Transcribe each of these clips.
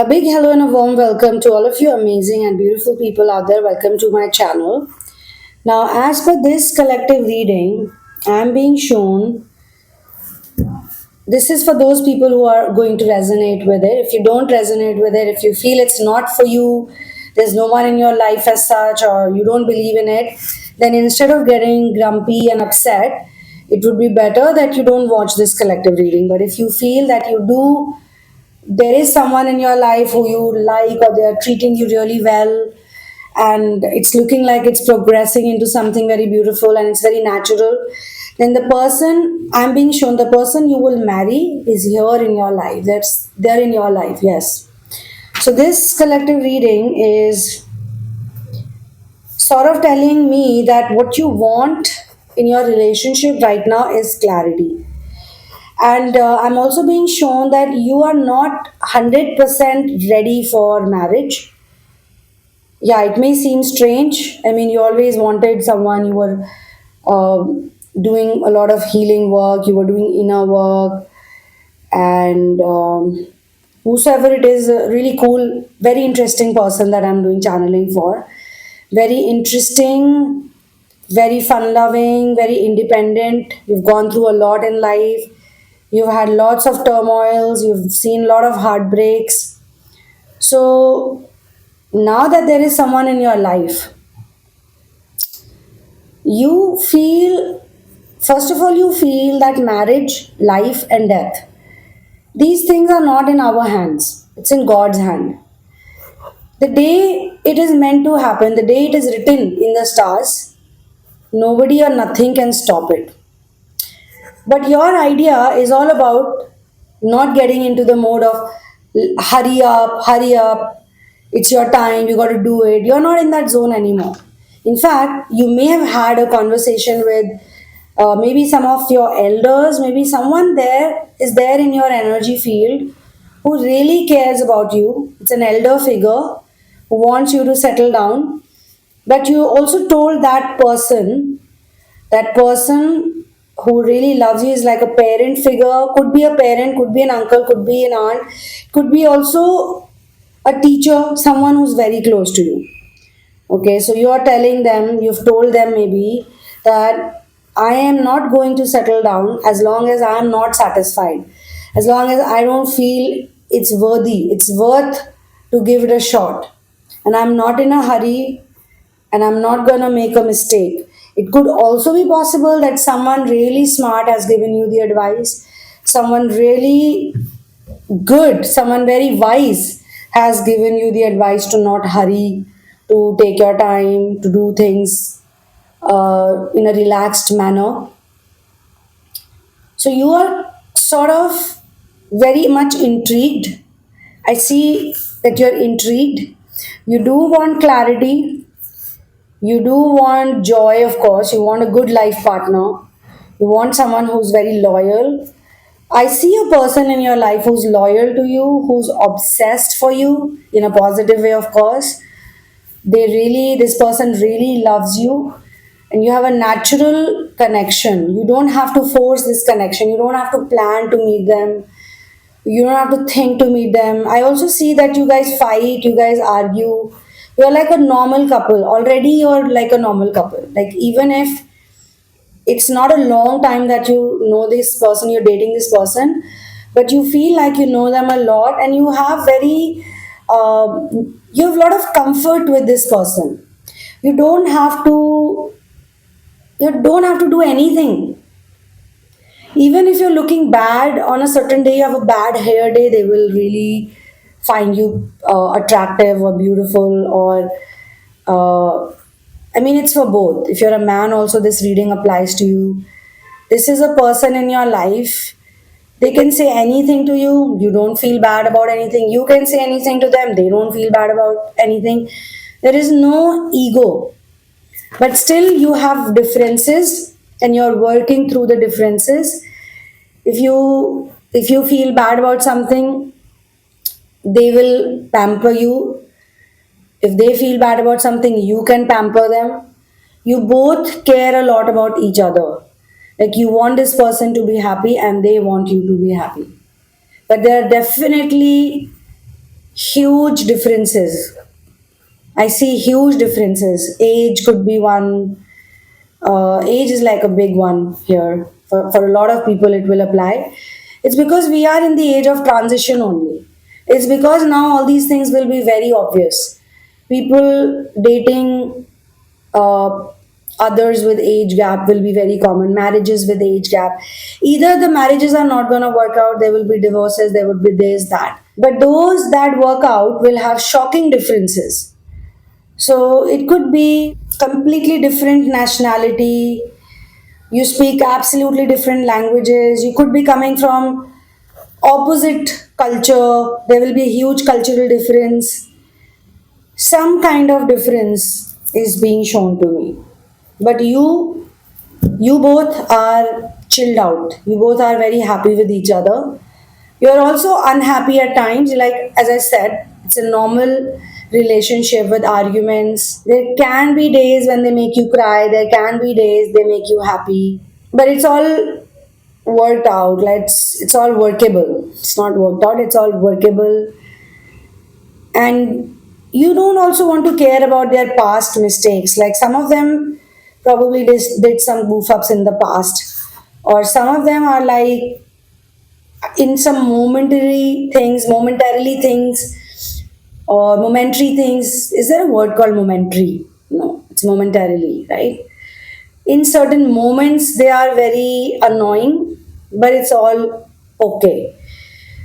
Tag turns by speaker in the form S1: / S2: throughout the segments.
S1: A big hello and a warm welcome to all of you amazing and beautiful people out there. Welcome to my channel. Now, as per this collective reading, I am being shown this is for those people who are going to resonate with it. If you don't resonate with it, if you feel it's not for you, there's no one in your life as such, or you don't believe in it, then instead of getting grumpy and upset, it would be better that you don't watch this collective reading. But if you feel that you do, there is someone in your life who you like, or they are treating you really well, and it's looking like it's progressing into something very beautiful and it's very natural, then the person I'm being shown, the person you will marry, is here in your life. That's there in your life, yes. So this collective reading is sort of telling me that what you want in your relationship right now is clarity. And I'm also being shown that you are not 100% ready for marriage. Yeah, it may seem strange. I mean, you always wanted someone, you were uh, doing a lot of healing work, you were doing inner work, and whosoever it is, a really cool, very interesting person that I'm doing channeling for. Very interesting, very fun loving, very independent. You've gone through a lot in life. You've had lots of turmoils. You've seen a lot of heartbreaks. So now that there is someone in your life, you feel, first of all, you feel that marriage, life, and death, these things are not in our hands, it's in God's hand. The day it is meant to happen, the day it is written in the stars, nobody or nothing can stop it. But your idea is all about not getting into the mode of hurry up, it's your time, you got to do it. You're not in that zone anymore. In fact, you may have had a conversation with maybe some of your elders, maybe someone there is there in your energy field who really cares about you. It's an elder figure who wants you to settle down. But you also told that person who really loves you is like a parent figure, could be a parent, could be an uncle, could be an aunt, could be also a teacher, someone who's very close to you. Okay, so you are telling them, you've told them maybe that I am not going to settle down as long as I am not satisfied, as long as I don't feel it's worthy, it's worth to give it a shot, and I'm not in a hurry, and I'm not going to make a mistake. It could also be possible that someone really smart has given you the advice, someone really good, someone very wise has given you the advice to not hurry, to take your time, to do things in a relaxed manner. So you are sort of very much intrigued. I see that you're intrigued. You do want clarity. You do want joy, of course. You want a good life partner. You want someone who's very loyal. I see a person in your life who's loyal to you, who's obsessed for you in a positive way, of course. This person really loves you, and you have a natural connection. You don't have to force this connection. You don't have to plan to meet them. You don't have to think to meet them. I also see that you guys fight, you guys argue. You're like a normal couple. Already you're like a normal couple. Like, even if it's not a long time that you know this person, you're dating this person, but you feel like you know them a lot, and you have uh, you have a lot of comfort with this person. You don't have to, you don't have to do anything. Even if you're looking bad on a certain day, you have a bad hair day, they will really find you attractive or beautiful, or I mean, it's for both. If you're a man, also, this reading applies to you. This is a person in your life. They can say anything to you. You don't feel bad about anything. You can say anything to them. They don't feel bad about anything. There is no ego. But still, you have differences, and you're working through the differences. If you feel bad about something, they will pamper you. If they feel bad about something, you can pamper them. You both care a lot about each other. Like, you want this person to be happy and they want you to be happy. But there are definitely huge differences. I see huge differences. Age could be one. Age is like a big one here. For a lot of people, it will apply. It's because we are in the age of transition only. It's because now all these things will be very obvious. People dating uh, others with age gap will be very common. Marriages with age gap. Either the marriages are not going to work out, there will be divorces, there will be this, that. But those that work out will have shocking differences. So it could be completely different nationality. You speak absolutely different languages. You could be coming from opposite culture. There will be a huge cultural difference. Some kind of difference is being shown to me. But you both are chilled out. You both are very happy with each other. You're also unhappy at times. Like, as I said, it's a normal relationship with arguments. There can be days when they make you cry, there can be days they make you happy. But it's all worked out. Like, it's all workable. It's not worked out, it's all workable. And you don't also want to care about their past mistakes. Like, some of them probably did some goof ups in the past, or some of them are like in some momentarily things, or momentary things. Is there a word called momentary? No, it's momentarily, right? In certain moments, they are very annoying, but it's all okay.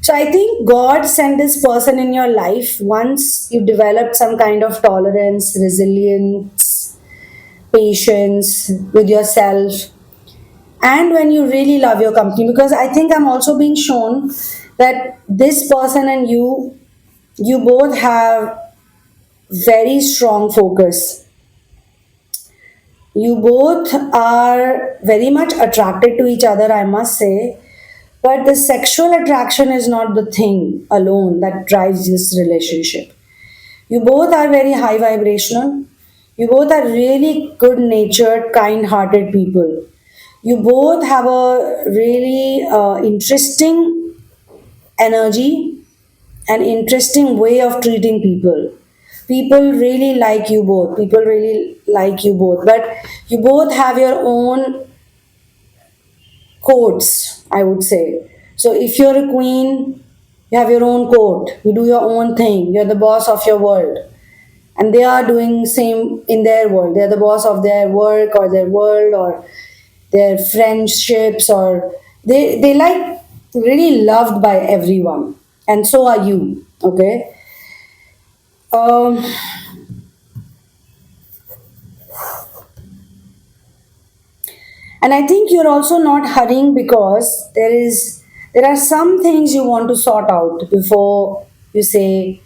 S1: So I think God sent this person in your life once you developed some kind of tolerance, resilience, patience with yourself, and when you really love your company. Because I think I'm also being shown that this person and you both have very strong focus. You both are very much attracted to each other, I must say. But the sexual attraction is not the thing alone that drives this relationship. You both are very high vibrational. You both are really good natured, kind hearted people. You both have a really interesting energy, an interesting way of treating people. People really like you both. People really like you both. But you both have your own codes, I would say. So if you're a queen, you have your own code. You do your own thing. You're the boss of your world. And they are doing same in their world. They're the boss of their work or their world or their friendships, or they like really loved by everyone. And so are you. Okay. Um, and I think you're also not hurrying because there are some things you want to sort out before you say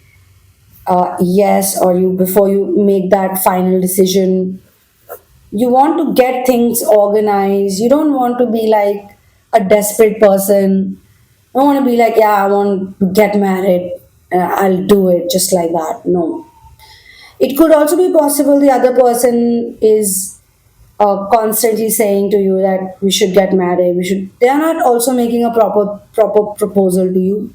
S1: yes, or you before you make that final decision. You want to get things organized. You don't want to be like a desperate person. You don't want to be like, yeah, I want to get married, I'll do it just like that. No, it could also be possible the other person is constantly saying to you that we should get married, we should. They are not also making a proper proposal to you.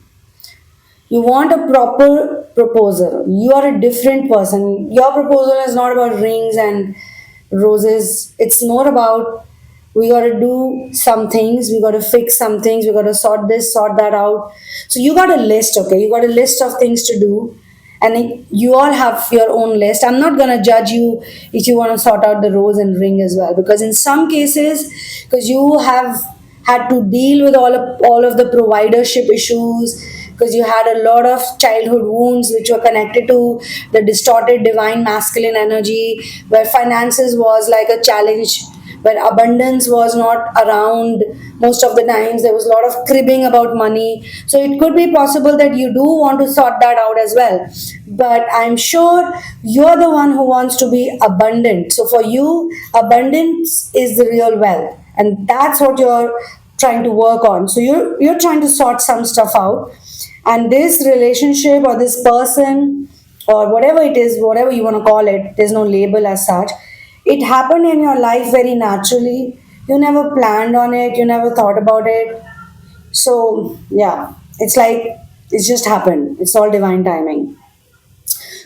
S1: You want a proper proposal. You are a different person. Your proposal is not about rings and roses. It's more about we got to do some things, we got to fix some things, we got to sort this, sort that out. So you got a list, okay? You got a list of things to do, and you all have your own list. I'm not gonna judge you if you want to sort out the rose and ring as well, because in some cases, because you have had to deal with all of the providership issues, because you had a lot of childhood wounds which were connected to the distorted divine masculine energy, where finances was like a challenge, where abundance was not around most of the times. There was a lot of cribbing about money. So it could be possible that you do want to sort that out as well. But I'm sure you're the one who wants to be abundant. So for you, abundance is the real wealth. And that's what you're trying to work on. So you're trying to sort some stuff out. And this relationship or this person or whatever it is, whatever you want to call it, there's no label as such. It happened in your life very naturally. You never planned on it, you never thought about it. So, yeah, it's like It's just happened. It's all divine timing.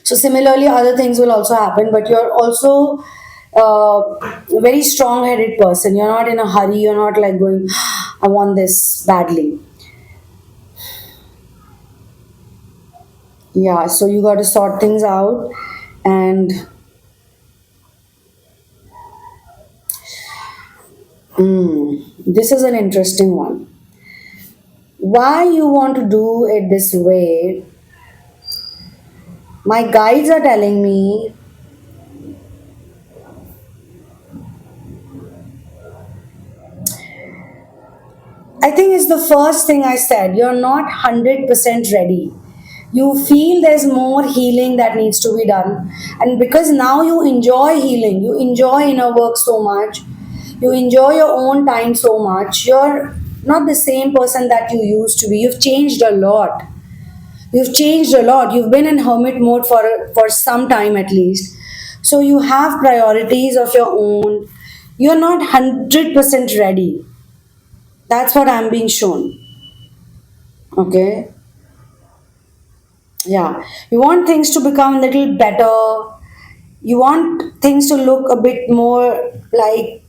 S1: So similarly, other things will also happen, but you're also a very strong-headed person. You're not in a hurry. You're not like going, I want this badly. Yeah, so you got to sort things out, and this is an interesting one. Why you want to do it this way? My guides are telling me, I think it's the first thing I said. You're not 100% ready. You feel there's more healing that needs to be done. And because now you enjoy healing, you enjoy inner work so much, you enjoy your own time so much, you're not the same person that you used to be. You've changed a lot. You've changed a lot. You've been in hermit mode for some time at least. So you have priorities of your own. You're not 100% ready. That's what I'm being shown. Okay. Yeah. You want things to become a little better. You want things to look a bit more like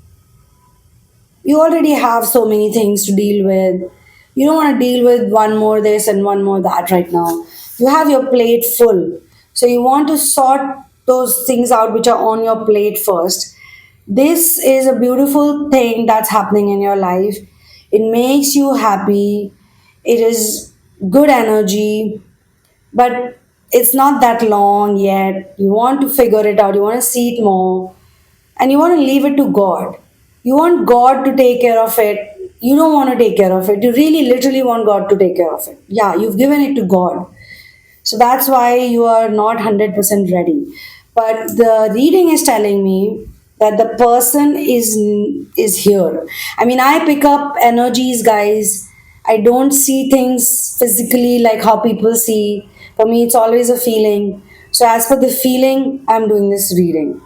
S1: you already have so many things to deal with. You don't want to deal with one more this and one more that right now. You have your plate full. So you want to sort those things out which are on your plate first. This is a beautiful thing that's happening in your life. It makes you happy. It is good energy, but it's not that long yet. You want to figure it out. You want to see it more, and you want to leave it to God. You want God to take care of it. You don't want to take care of it. You really literally want God to take care of it. Yeah, you've given it to God. So that's why you are not 100% ready. But the reading is telling me that the person is here. I mean, I pick up energies, guys. I don't see things physically like how people see. For me, it's always a feeling. So as per the feeling, I'm doing this reading.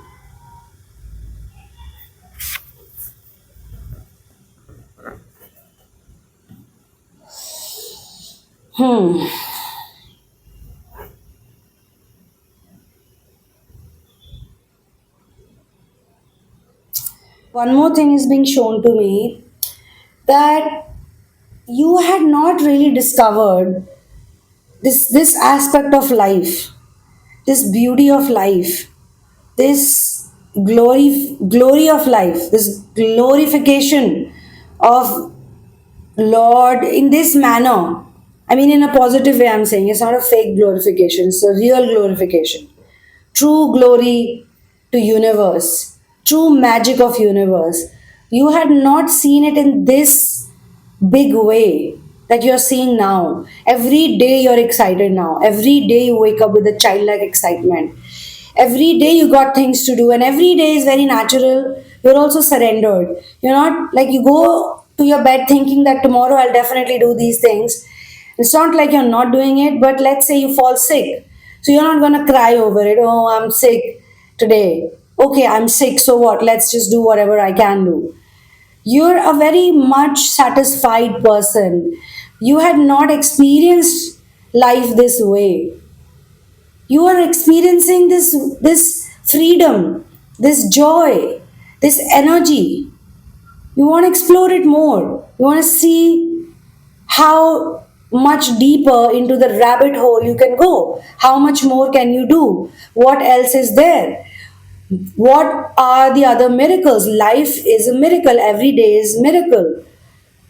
S1: Hmm. One more thing is being shown to me that you had not really discovered this aspect of life, this beauty of life, this glory of life, this glorification of Lord in this manner. I mean, in a positive way, I'm saying it's not a fake glorification, it's a real glorification. True glory to universe, true magic of universe. You had not seen it in this big way that you're seeing now. Every day you're excited now. Every day you wake up with a childlike excitement. Every day you got things to do, and every day is very natural. You're also surrendered. You're not like you go to your bed thinking that tomorrow I'll definitely do these things. It's not like you're not doing it, but let's say you fall sick. So you're not gonna cry over it. Oh, I'm sick today. Okay, I'm sick, so what? Let's just do whatever I can do. You're a very much satisfied person. You had not experienced life this way. You are experiencing this freedom, this joy, this energy. You want to explore it more. You want to see how much deeper into the rabbit hole you can go. How much more can you do? What else is there? What are the other miracles? Life is a miracle. Every day is miracle.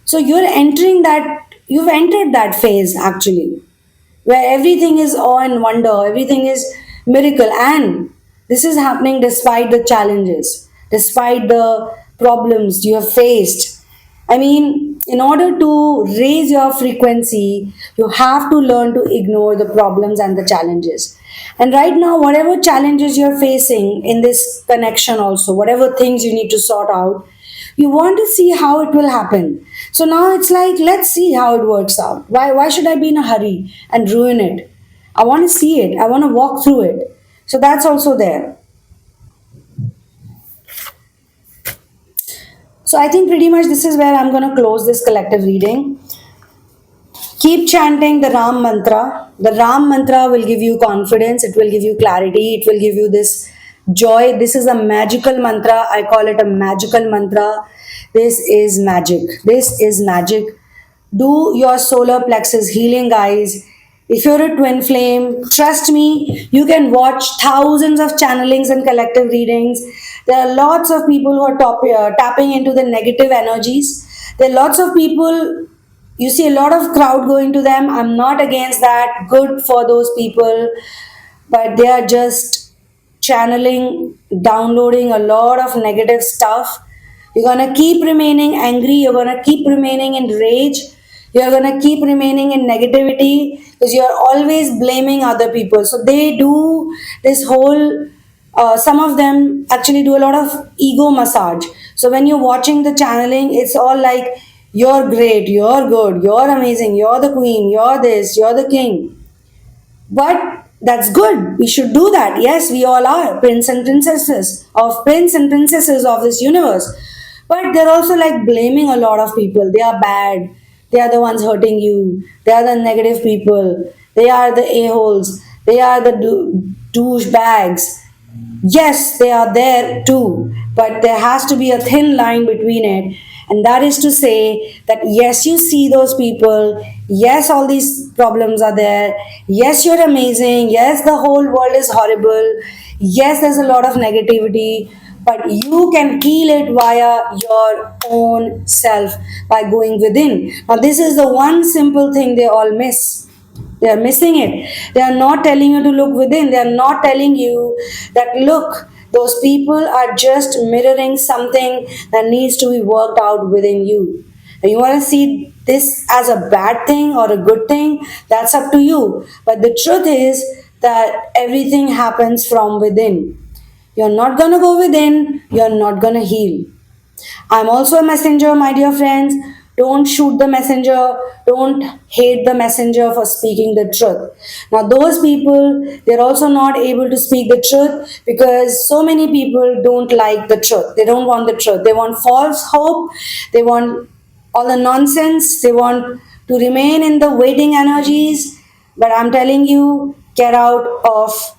S1: So you've entered that phase actually, where everything is awe and wonder, everything is miracle. And this is happening despite the challenges, despite the problems you have faced. I mean, in order to raise your frequency, you have to learn to ignore the problems and the challenges. And right now, whatever challenges you're facing in this connection, also, whatever things you need to sort out, you want to see how it will happen. So now it's like, let's see how it works out. Why should I be in a hurry and ruin it? I want to see it, I want to walk through it. So that's also there. So I think pretty much this is where I'm going to close this collective reading. Keep chanting the Ram mantra. The Ram mantra will give you confidence, it will give you clarity, it will give you this joy. This is a magical mantra. I call it a magical mantra. This is magic. This is magic. Do your solar plexus healing, guys. If you're a twin flame, trust me, you can watch thousands of channelings and collective readings. There are lots of people who are tapping into the negative energies. There are lots of people, you see a lot of crowd going to them. I'm not against that. Good for those people, but they are just channeling, downloading a lot of negative stuff. You're gonna keep remaining angry, you're gonna keep remaining in rage, you're gonna keep remaining in negativity because you're always blaming other people. So they do this whole some of them actually do a lot of ego massage. So when you're watching the channeling, it's all like, you're great, you're good, you're amazing, you're the queen, you're this, you're the king. But that's good. We should do that. Yes, we all are prince and princesses of this universe. But they're also like blaming a lot of people. They are bad. They are the ones hurting you. They are the negative people. They are the a-holes. They are the douchebags. Yes, they are there too, but there has to be a thin line between it. And that is to say that yes, you see those people, yes, all these problems are there, yes, you're amazing, yes, the whole world is horrible, yes, there's a lot of negativity, but you can heal it via your own self by going within. Now, this is the one simple thing they all miss. They are missing it. They are not telling you to look within. They are not telling you that, look, those people are just mirroring something that needs to be worked out within you. And you want to see this as a bad thing or a good thing, that's up to you. But the truth is that everything happens from within. You're not going to go within, you're not going to heal. I'm also a messenger, my dear friends. Don't shoot the messenger. Don't hate the messenger for speaking the truth. Now, those people, they're also not able to speak the truth because so many people don't like the truth. They don't want the truth. They want false hope. They want all the nonsense. They want to remain in the waiting energies. But I'm telling you, get out of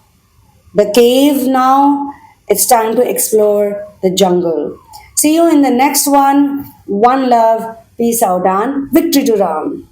S1: the cave now. It's time to explore the jungle. See you in the next one. One love. Peace out and victory to Ram.